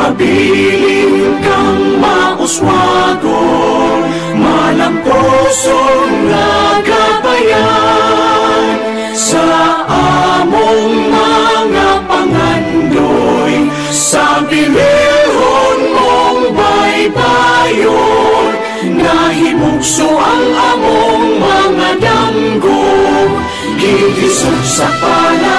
Magpabiling kang mauswagon, malampusong nagabayan. Sa among mga pangandoy, sa bilihon mong baybayon, nahimugso ang among mga damgo, gigisog sa pala